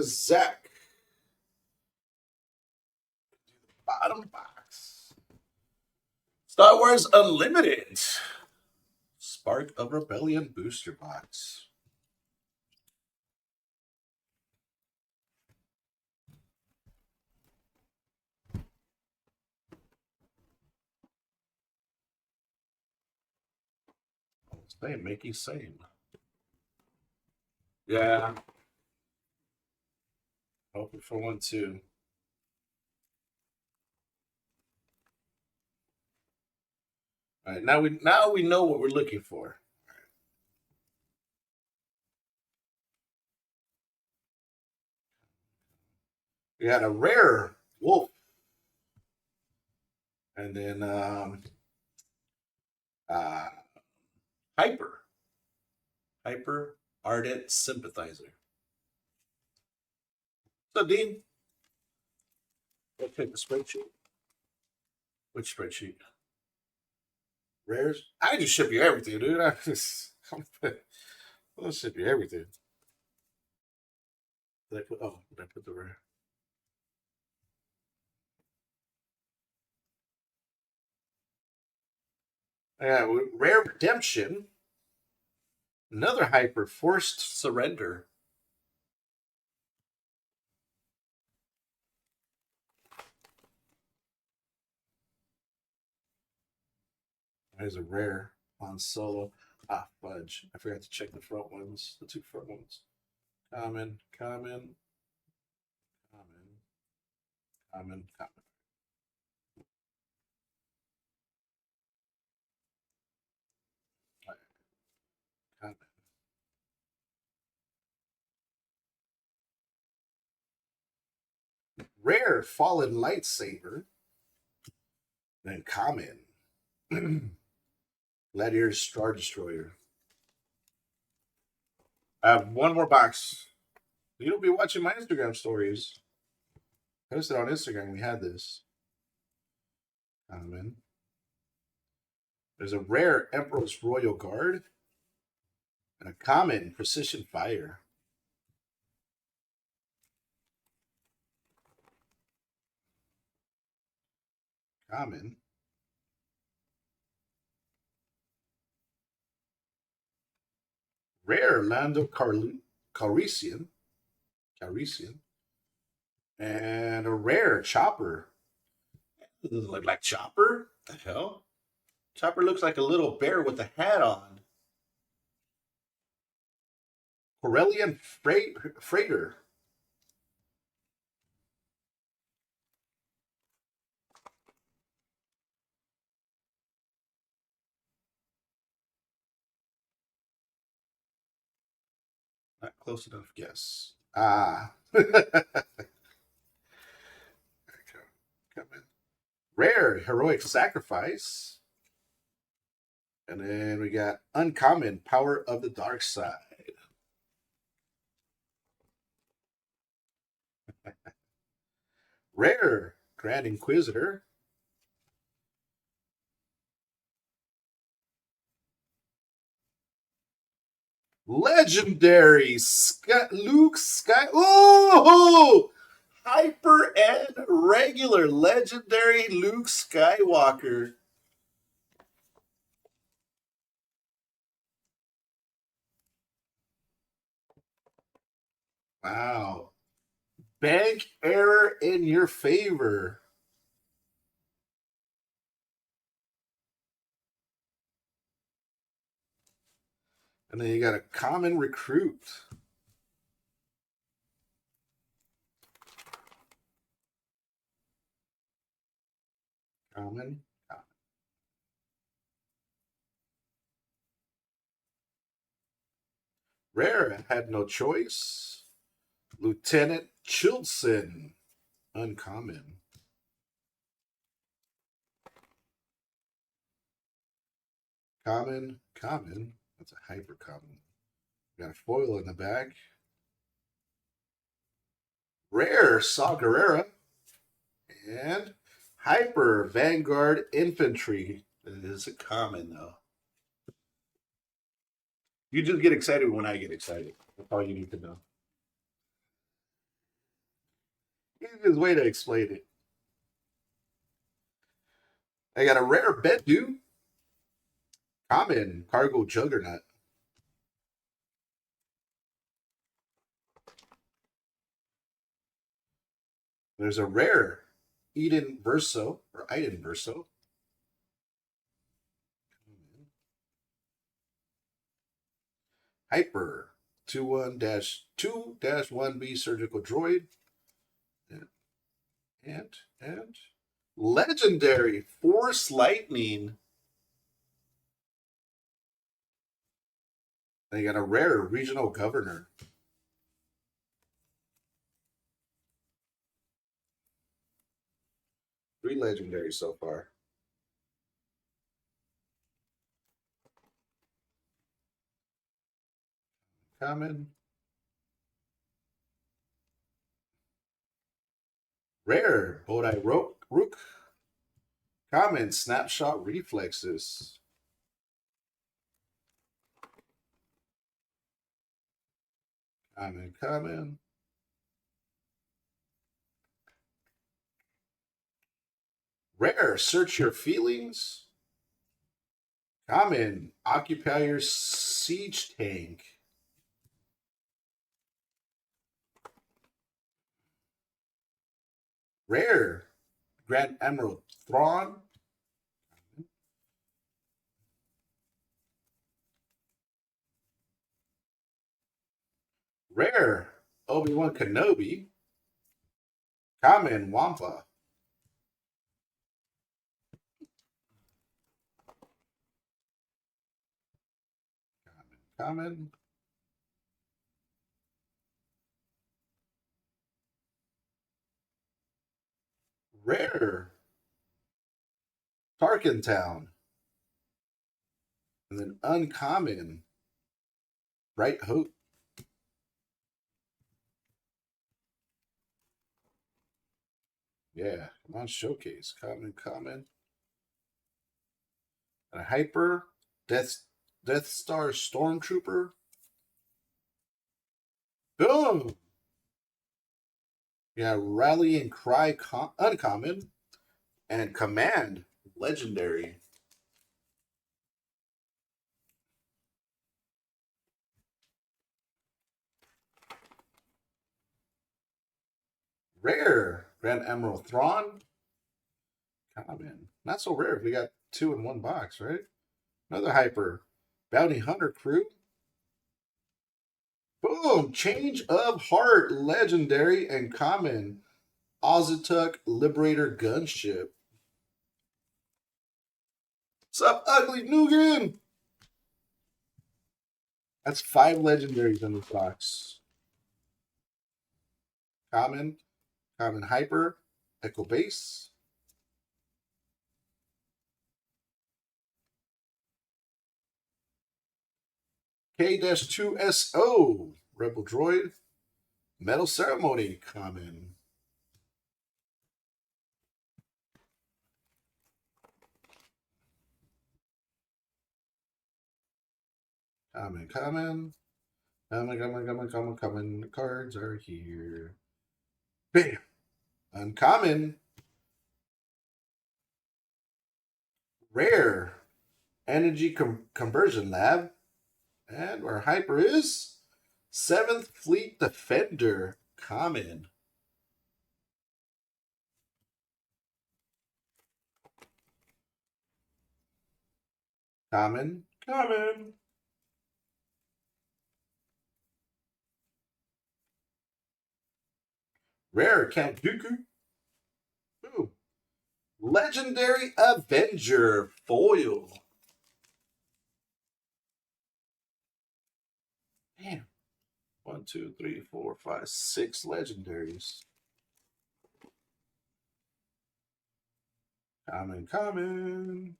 Zach. Bottom box. Star Wars Unlimited. Spark of Rebellion booster box. Same, Mickey, same. Yeah. Hoping for one too. All right, now we know what we're looking for. We had a rare wolf, and then uh, hyper ardent sympathizer. So Dean, we'll take the spreadsheet. Which spreadsheet? Rares? I just ship you everything, dude. I'll ship you everything. Did I put the rare? Yeah, rare redemption. Another hyper forced surrender. There's a rare on solo. Ah, fudge. I forgot to check the front ones. The two front ones. Common, common, common, common, common. Common. Rare fallen lightsaber. Then common. Gladiator's Star Destroyer. I have one more box. You'll be watching my Instagram stories. Posted on Instagram. We had this. Common. There's a rare Emperor's Royal Guard. And a common Precision Fire. Common. Rare Lando Calrissian. And a rare Chopper. Does it look like Chopper? What the hell? Chopper looks like a little bear with a hat on. Corellian Freighter. Not close enough, yes. Ah. Come in. Rare Heroic Sacrifice. And then we got Uncommon Power of the Dark Side. Rare Grand Inquisitor. Legendary Luke Sky. Oh! Hyper and regular legendary Luke Skywalker. Wow. Bank error in your favor. And then you got a common recruit. Common. Rare had no choice. Lieutenant Chilson. Uncommon. Common. That's a hyper common. Got a foil in the back. Rare Saw Gerrera. And hyper Vanguard Infantry. It is a common though. You just get excited when I get excited. That's all you need to know. Easiest way to explain it. I got a rare Bendu. Common cargo juggernaut. There's a rare Eden Verso or Iden Verso. Hyper 21-2-1B surgical droid. And legendary Force Lightning. They got a rare regional governor. Three legendaries so far. Common. Rare Bodai Rook. Common Snapshot Reflexes. Common. Rare Search Your Feelings. Common Occupy Siege Tank. Rare Grand Emerald Thrawn. Rare Obi-Wan Kenobi. Common Wampa. Common. Rare Tarkin Town. And then uncommon Bright Hope. Yeah, come on, showcase. Common. And a hyper Death Star Stormtrooper. Boom. Yeah, Rally and Cry uncommon. And Command legendary. Rare Grand Emerald Thrawn. Common. Not so rare if we got two in one box, right? Another hyper. Bounty Hunter Crew. Boom! Change of Heart, legendary and common. Ozatuk Liberator Gunship. What's up, Ugly Nugan? That's 5 legendaries in this box. Common Hyper, Echo Base. K-2SO, Rebel Droid. Metal Ceremony, common. Common. The cards are here. Bam. Uncommon. Rare. Energy Conversion Lab. And our hyper is 7th Fleet Defender. Common. Common. Rare Count Dooku. Ooh. Legendary Avenger foil. Damn. 1, 2, 3, 4, 5, 6 legendaries. Common.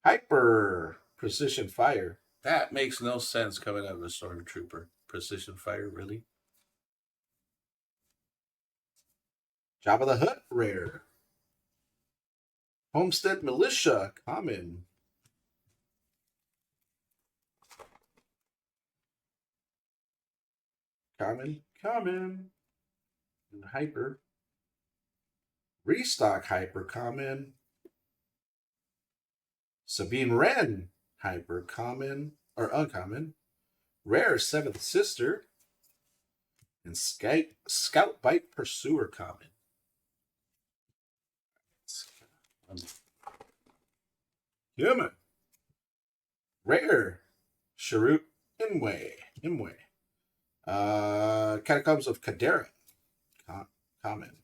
Hyper Precision Fire. That makes no sense coming out of a Stormtrooper. Precision Fire, really? Jabba the Hutt, rare. Homestead Militia, common. Common. And hyper. Restock hyper common. Sabine Wren hyper common or uncommon. Rare Seventh Sister. And Scout Bite Pursuer common. Human. Rare. Sharut Imwe. Catacombs of Kadera. Common.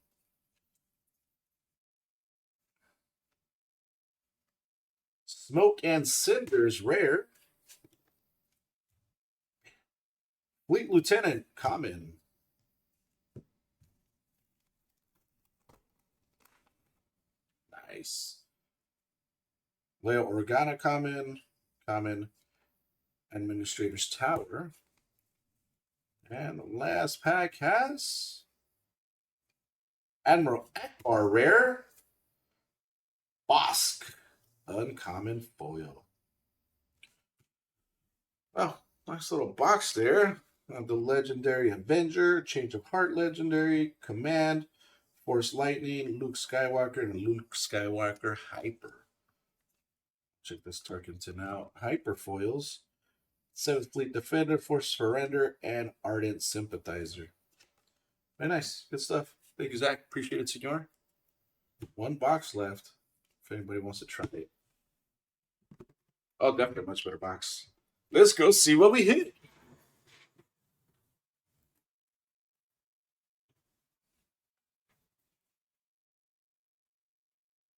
Smoke and Cinders. Rare. Fleet Lieutenant. Common. Nice. Leo Organa. Common. Common. Administrator's Tower. And the last pack has Admiral Akbar Rare. Bosk. Uncommon foil. Oh, nice little box there. The Legendary Avenger, Change of Heart Legendary, Command, Force Lightning, Luke Skywalker, and Luke Skywalker Hyper. Check this Tarkenton out. Hyper foils. 7th Fleet Defender, Force Surrender, and Ardent Sympathizer. Very nice. Good stuff. Thank you, Zach. Appreciate it, senor. One box left if anybody wants to try it. Oh, definitely a much better box. Let's go see what we hit.